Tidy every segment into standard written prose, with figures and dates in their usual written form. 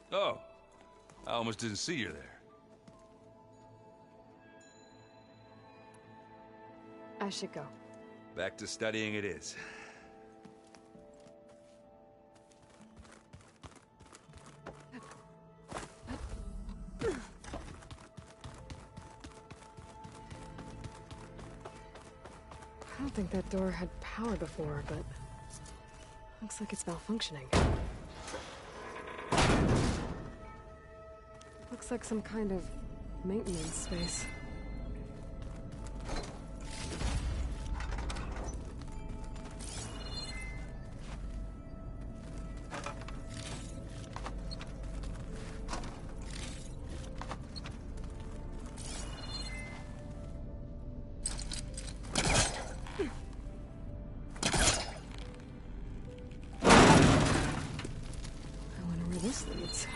Oh, I almost didn't see you there. I should go. Back to studying it is. I don't think that door had power before, but looks like it's malfunctioning. Looks like some kind of maintenance space. This leads.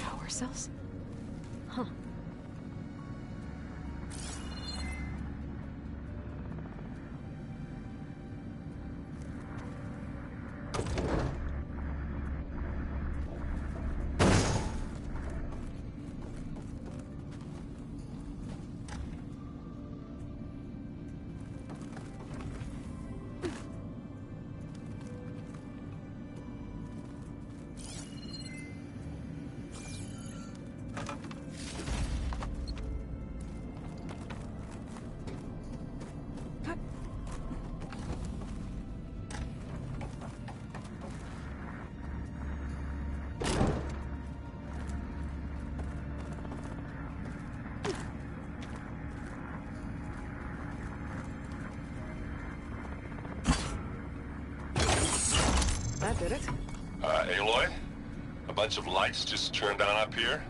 Power cells? Huh. That did it. Aloy? A bunch of lights just turned on up here?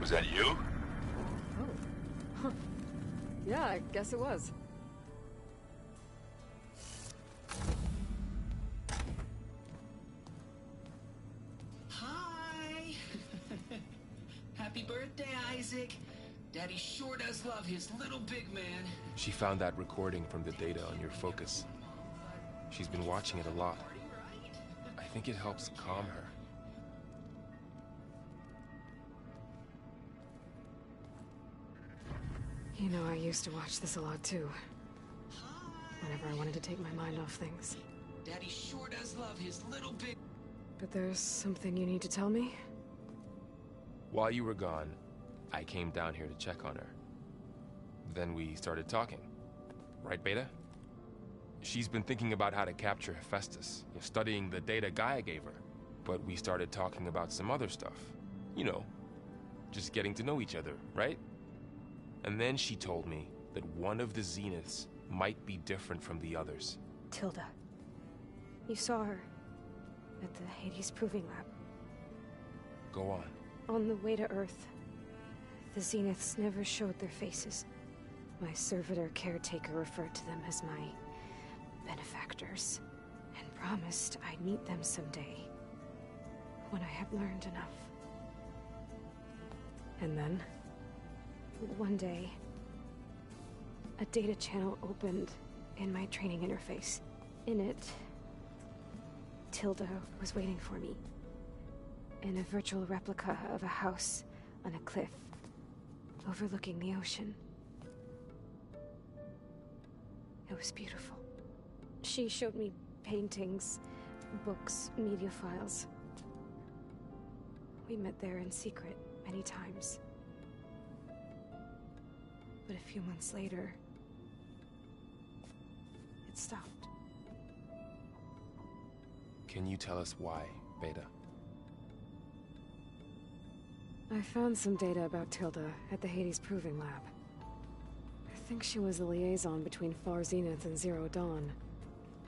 Was that you? Oh. Huh. Yeah, I guess it was. Hi! Happy birthday, Isaac. Daddy sure does love his little big man. She found that recording from the data on your focus. She's been watching it a lot. I think it helps calm her. You know, I used to watch this a lot too. Whenever I wanted to take my mind off things. Daddy sure does love his little big... But there's something you need to tell me? While you were gone, I came down here to check on her. Then we started talking. Right, Beta? She's been thinking about how to capture Hephaestus, studying the data Gaia gave her. But we started talking about some other stuff. You know, just getting to know each other, right? And then she told me that one of the Zeniths might be different from the others. Tilda. You saw her at the Hades Proving Lab. Go on. On the way to Earth, the Zeniths never showed their faces. My servitor caretaker referred to them as my benefactors, and promised I'd meet them someday, when I had learned enough. And then? One day, a data channel opened in my training interface. In it, Tilda was waiting for me, in a virtual replica of a house on a cliff, overlooking the ocean. It was beautiful. She showed me paintings, books, media files. We met there in secret many times. But a few months later, it stopped. Can you tell us why, Beta? I found some data about Tilda at the Hades Proving Lab. I think she was the liaison between Far Zenith and Zero Dawn.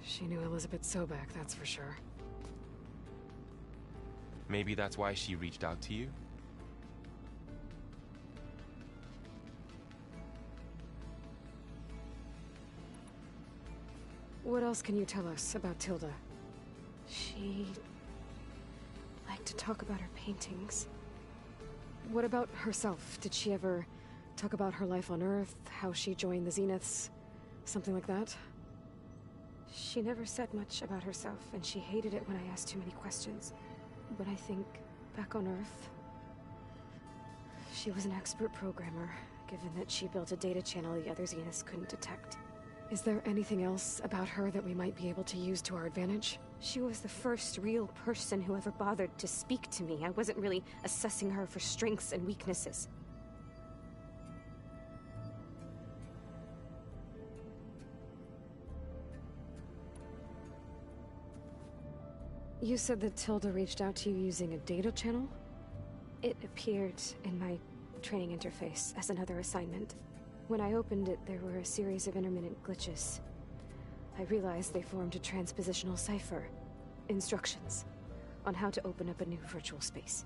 She knew Elizabeth Sobek, that's for sure. Maybe that's why she reached out to you? What else can you tell us about Tilda? She liked to talk about her paintings. What about herself? Did she ever talk about her life on Earth, how she joined the Zeniths, something like that? She never said much about herself, and she hated it when I asked too many questions. But I think, back on Earth, she was an expert programmer, given that she built a data channel the other Zeniths couldn't detect. Is there anything else about her that we might be able to use to our advantage? She was the first real person who ever bothered to speak to me. I wasn't really assessing her for strengths and weaknesses. You said that Tilda reached out to you using a data channel? It appeared in my training interface as another assignment. When I opened it, there were a series of intermittent glitches. I realized they formed a transpositional cipher. Instructions on how to open up a new virtual space.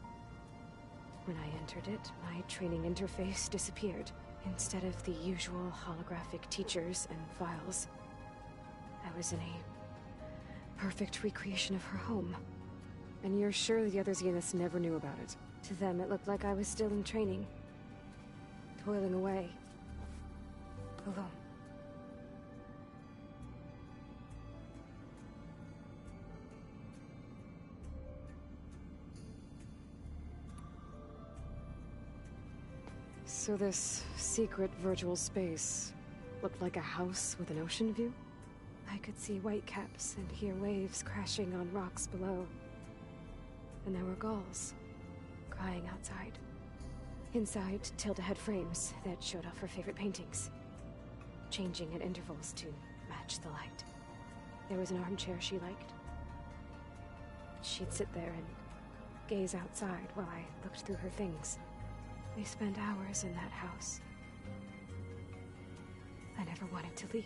When I entered it, my training interface disappeared. Instead of the usual holographic teachers and files, I was in a perfect recreation of her home. And you're sure the other Zeniths never knew about it? To them, it looked like I was still in training. Toiling away. Alone. So this secret virtual space looked like a house with an ocean view? I could see whitecaps and hear waves crashing on rocks below. And there were gulls crying outside. Inside, Tilda had frames that showed off her favorite paintings, changing at intervals to match the light. There was an armchair she liked. She'd sit there and gaze outside while I looked through her things. We spent hours in that house. I never wanted to leave.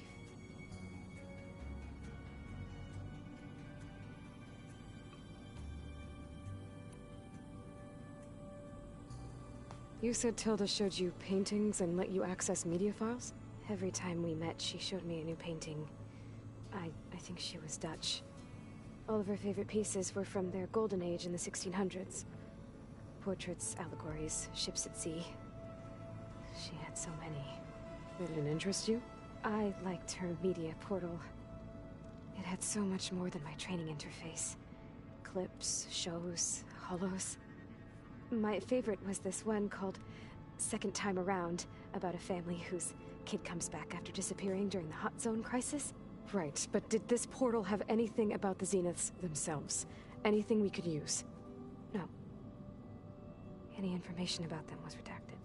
You said Tilda showed you paintings and let you access media files? Every time we met, she showed me a new painting. I think she was Dutch. All of her favorite pieces were from their golden age in the 1600s. Portraits, allegories, ships at sea. She had so many. Did it interest you? I liked her media portal. It had so much more than my training interface. Clips, shows, holos. My favorite was this one called Second Time Around, about a family whose kid comes back after disappearing during the Hot Zone crisis. Right, but did this portal have anything about the Zeniths themselves? Anything we could use? No. Any information about them was redacted.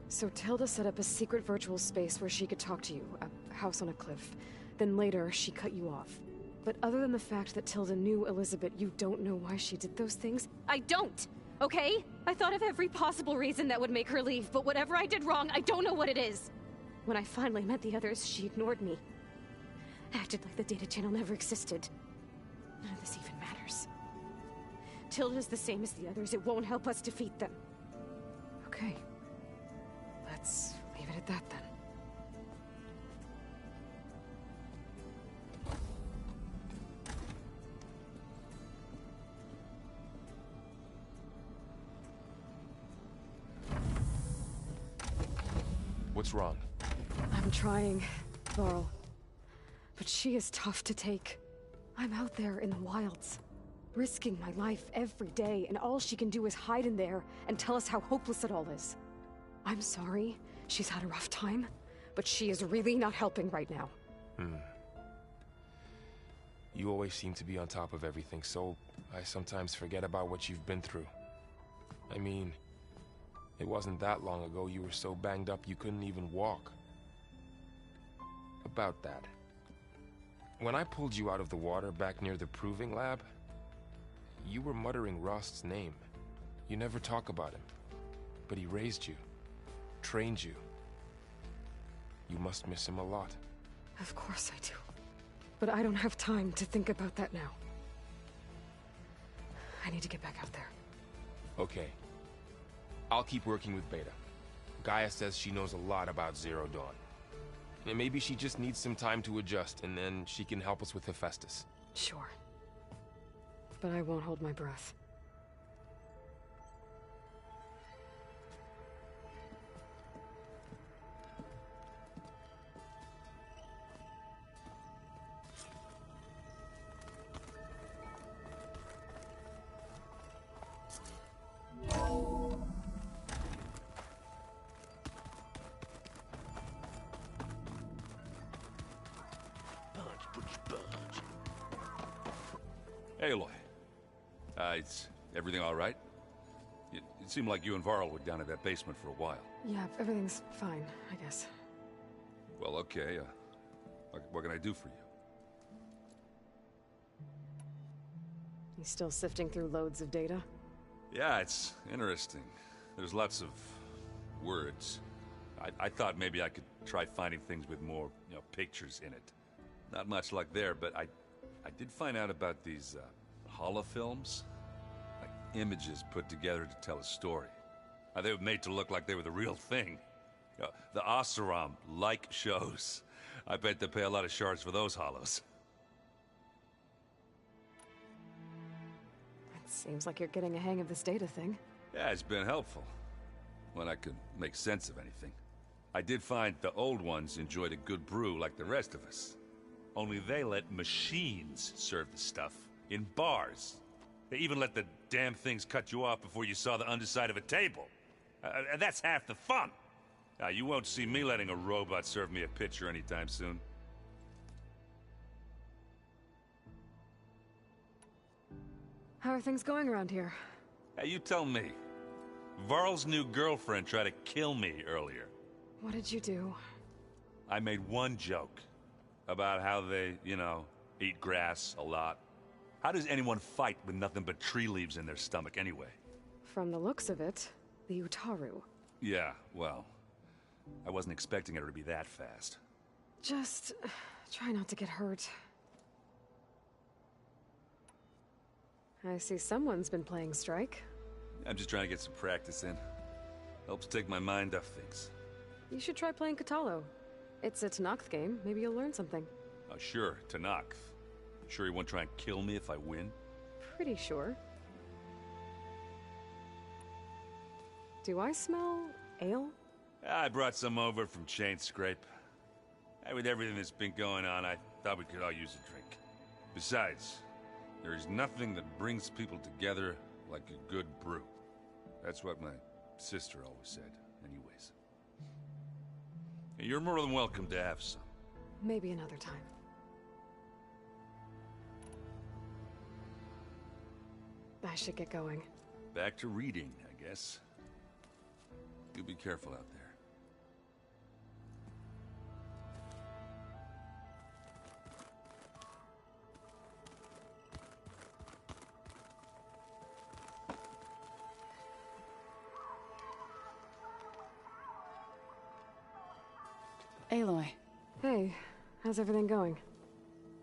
So Tilda set up a secret virtual space where she could talk to you, a house on a cliff. Then later, she cut you off. But other than the fact that Tilda knew Elizabeth, you don't know why she did those things? I don't! Okay? I thought of every possible reason that would make her leave, but whatever I did wrong, I don't know what it is. When I finally met the others, she ignored me. Acted like the data channel never existed. None of this even matters. Tilda's the same as the others. It won't help us defeat them. Okay. Let's leave it at that then. What's wrong? I'm trying, Varl. But she is tough to take. I'm out there in the wilds, risking my life every day, and all she can do is hide in there and tell us how hopeless it all is. I'm sorry, she's had a rough time, but she is really not helping right now. You always seem to be on top of everything, so I sometimes forget about what you've been through. I mean, it wasn't that long ago you were so banged up you couldn't even walk. About that. When I pulled you out of the water back near the proving lab, you were muttering Rost's name. You never talk about him. But he raised you, trained you. You must miss him a lot. Of course I do. But I don't have time to think about that now. I need to get back out there. Okay. I'll keep working with Beta. Gaia says she knows a lot about Zero Dawn. And maybe she just needs some time to adjust, and then she can help us with Hephaestus. Sure. But I won't hold my breath. Aloy. Is everything all right? It seemed like you and Varl were down at that basement for a while. Yeah, everything's fine, I guess. Well, okay. What can I do for you? You still sifting through loads of data? Yeah, it's interesting. There's lots of words. I thought maybe I could try finding things with more, pictures in it. Not much luck there, but I did find out about these holofilms. Like images put together to tell a story. They were made to look like they were the real thing. The Oseram-like shows. I bet they pay a lot of shards for those hollows. It seems like you're getting a hang of this data thing. Yeah, it's been helpful. When I could make sense of anything. I did find the old ones enjoyed a good brew like the rest of us. Only they let machines serve the stuff in bars. They even let the damn things cut you off before you saw the underside of a table. And that's half the fun. You won't see me letting a robot serve me a pitcher anytime soon. How are things going around here? You tell me. Varl's new girlfriend tried to kill me earlier. What did you do? I made one joke about how they, eat grass a lot. How does anyone fight with nothing but tree leaves in their stomach anyway? From the looks of it, the Utaru. Yeah, well, I wasn't expecting her to be that fast. Just try not to get hurt. I see someone's been playing Strike. I'm just trying to get some practice in. Helps take my mind off things. You should try playing Katalo. It's a Tanakh game. Maybe you'll learn something. Oh, sure, Tanakh. Sure he won't try and kill me if I win? Pretty sure. Do I smell ale? I brought some over from Chain Scrape. With everything that's been going on, I thought we could all use a drink. Besides, there is nothing that brings people together like a good brew. That's what my sister always said, anyways. You're more than welcome to have some. Maybe another time. I should get going. Back to reading, I guess. You be careful out there. Aloy. Hey, how's everything going?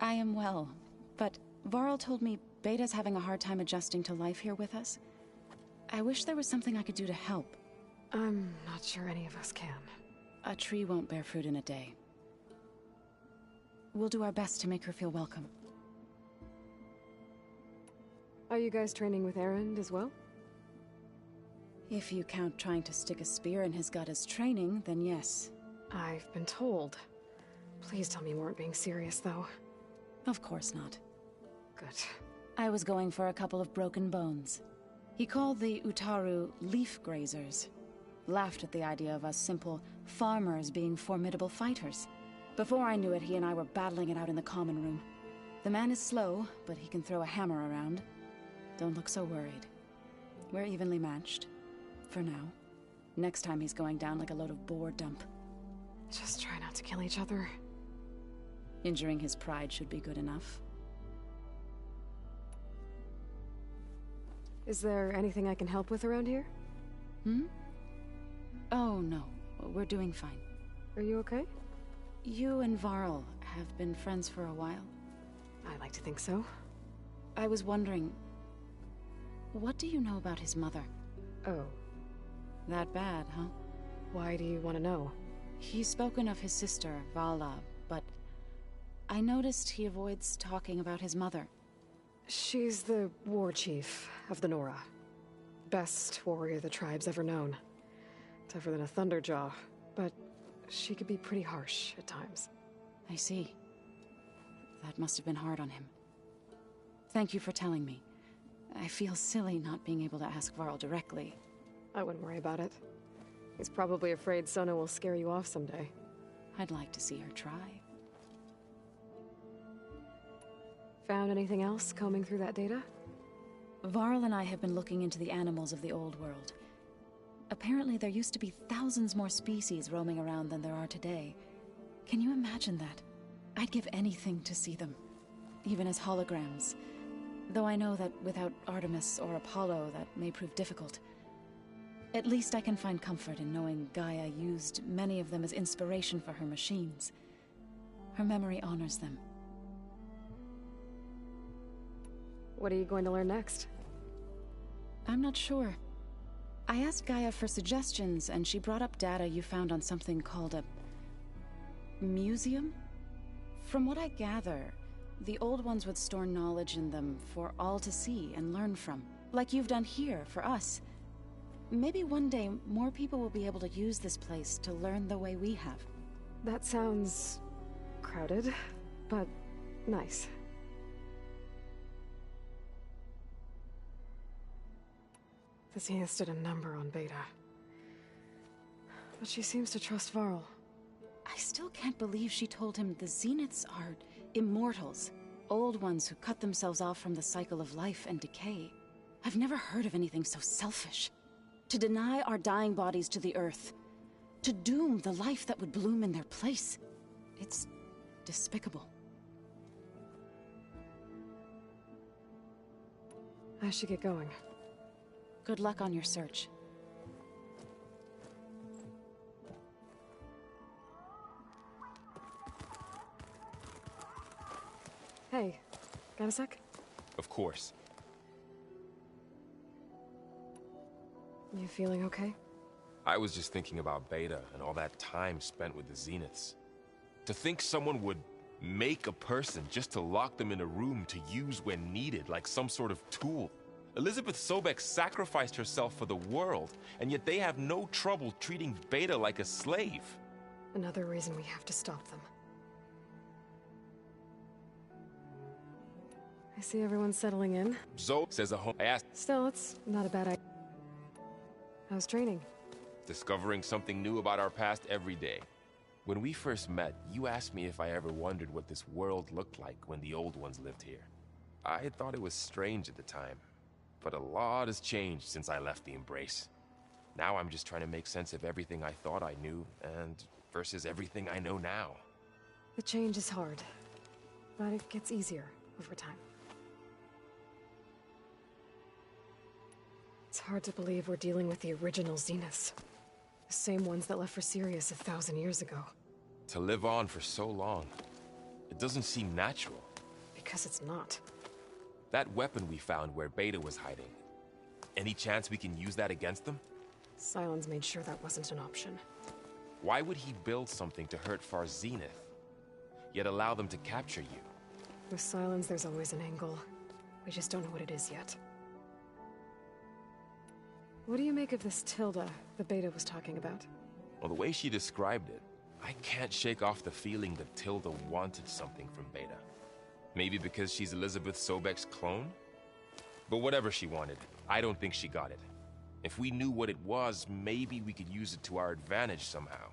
I am well, but Varl told me Beta's having a hard time adjusting to life here with us. I wish there was something I could do to help. I'm not sure any of us can. A tree won't bear fruit in a day. We'll do our best to make her feel welcome. Are you guys training with Erend as well? If you count trying to stick a spear in his gut as training, then yes. I've been told. Please tell me you weren't being serious, though. Of course not. Good. I was going for a couple of broken bones. He called the Utaru leaf grazers. Laughed at the idea of us simple farmers being formidable fighters. Before I knew it, he and I were battling it out in the common room. The man is slow, but he can throw a hammer around. Don't look so worried. We're evenly matched. For now. Next time he's going down like a load of boar dump. Just try not to kill each other. Injuring his pride should be good enough. Is there anything I can help with around here? Oh, no. We're doing fine. Are you okay? You and Varl have been friends for a while. I like to think so. I was wondering, what do you know about his mother? Oh. That bad, huh? Why do you want to know? He's spoken of his sister, Vala, but I noticed he avoids talking about his mother. She's the war chief of the Nora. Best warrior the tribe's ever known. Tougher than a Thunderjaw, but she could be pretty harsh at times. I see. That must have been hard on him. Thank you for telling me. I feel silly not being able to ask Varl directly. I wouldn't worry about it. He's probably afraid Sona will scare you off someday. I'd like to see her try. Found anything else combing through that data? Varl and I have been looking into the animals of the old world. Apparently there used to be thousands more species roaming around than there are today. Can you imagine that? I'd give anything to see them, even as holograms. Though I know that without Artemis or Apollo, that may prove difficult. At least I can find comfort in knowing Gaia used many of them as inspiration for her machines. Her memory honors them. What are you going to learn next? I'm not sure. I asked Gaia for suggestions, and she brought up data you found on something called a museum? From what I gather, the old ones would store knowledge in them for all to see and learn from, like you've done here for us. Maybe one day more people will be able to use this place to learn the way we have. That sounds crowded, but nice. The Zenith did a number on Beta. But she seems to trust Varl. I still can't believe she told him the Zeniths are immortals. Old ones who cut themselves off from the cycle of life and decay. I've never heard of anything so selfish. To deny our dying bodies to the Earth. To doom the life that would bloom in their place. It's despicable. I should get going. Good luck on your search. Hey, got a sec? Of course. You feeling okay? I was just thinking about Beta and all that time spent with the Zeniths. To think someone would make a person just to lock them in a room to use when needed, like some sort of tool. Elizabeth Sobek sacrificed herself for the world, and yet they have no trouble treating Beta like a slave. Another reason we have to stop them. I see everyone settling in. Zoe says a home. I asked. Still, it's not a bad idea. How's training? Discovering something new about our past every day. When we first met, you asked me if I ever wondered what this world looked like when the old ones lived here. I had thought it was strange at the time, but a lot has changed since I left the Embrace. Now I'm just trying to make sense of everything I thought I knew, and versus everything I know now. The change is hard, but it gets easier over time. It's hard to believe we're dealing with the original Zeniths. The same ones that left for Sirius 1,000 years ago. To live on for so long, it doesn't seem natural. Because it's not. That weapon we found where Beta was hiding, any chance we can use that against them? Sylens made sure that wasn't an option. Why would he build something to hurt Far Zenith, yet allow them to capture you? With Sylens, there's always an angle. We just don't know what it is yet. What do you make of this Tilda the Beta was talking about? Well, the way she described it, I can't shake off the feeling that Tilda wanted something from Beta. Maybe because she's Elizabeth Sobek's clone? But whatever she wanted, I don't think she got it. If we knew what it was, maybe we could use it to our advantage somehow.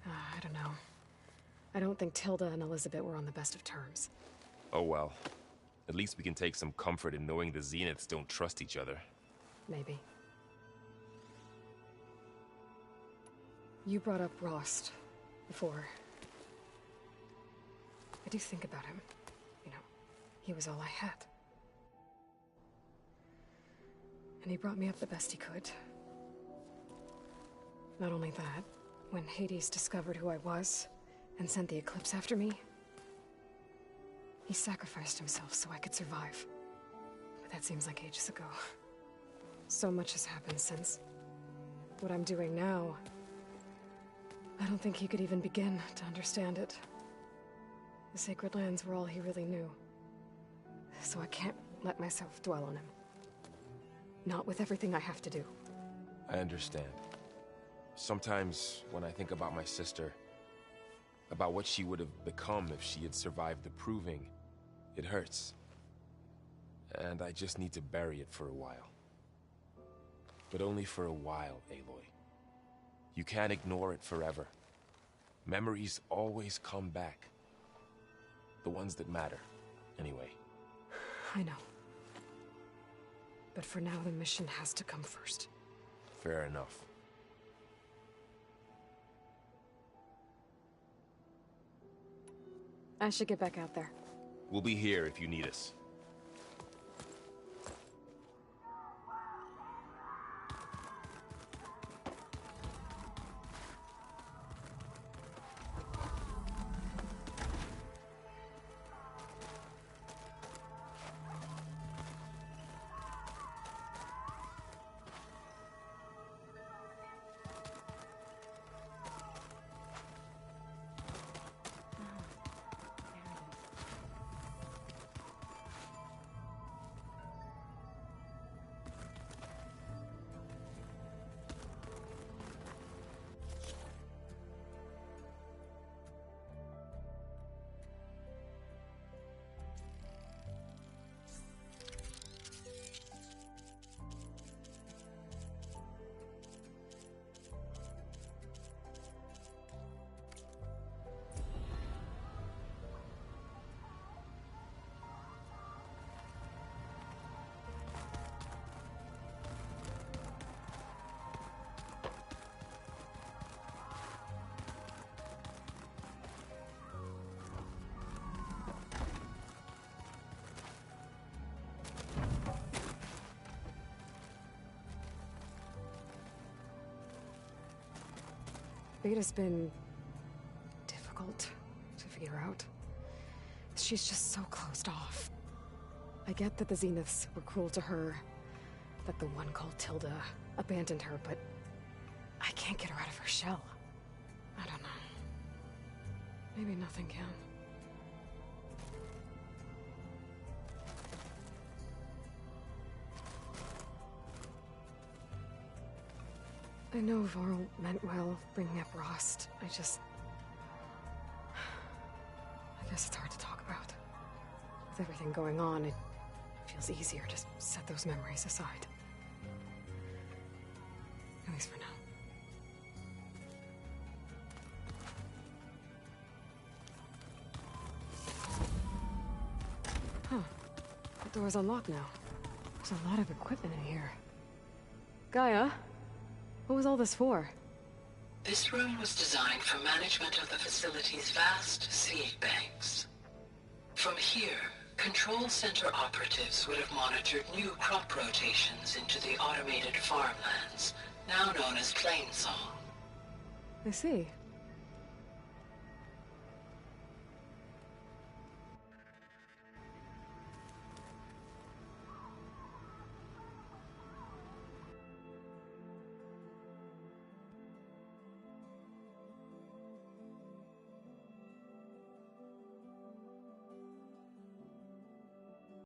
I don't know. I don't think Tilda and Elizabeth were on the best of terms. Oh well. At least we can take some comfort in knowing the Zeniths don't trust each other. Maybe. You brought up Rost before. I do think about him. You know, he was all I had. And he brought me up the best he could. Not only that, when Hades discovered who I was and sent the Eclipse after me, he sacrificed himself so I could survive. But that seems like ages ago. So much has happened since. What I'm doing now, I don't think he could even begin to understand it. The sacred lands were all he really knew. So I can't let myself dwell on him. Not with everything I have to do. I understand. Sometimes, when I think about my sister, about what she would have become if she had survived the Proving, it hurts. And I just need to bury it for a while. But only for a while, Aloy. You can't ignore it forever. Memories always come back. The ones that matter, anyway. I know. But for now, the mission has to come first. Fair enough. I should get back out there. We'll be here if you need us. Beta's been difficult to figure out. She's just so closed off. I get that the Zeniths were cruel to her, that the one called Tilda abandoned her, but I can't get her out of her shell. I don't know. Maybe nothing can. I know Varl meant well, bringing up Rost. I guess it's hard to talk about. With everything going on, it feels easier to set those memories aside. At least for now. Huh. The door's unlocked now. There's a lot of equipment in here. Gaia? What was all this for? This room was designed for management of the facility's vast seed banks. From here, Control Center operatives would have monitored new crop rotations into the automated farmlands, now known as Plainsong. I see.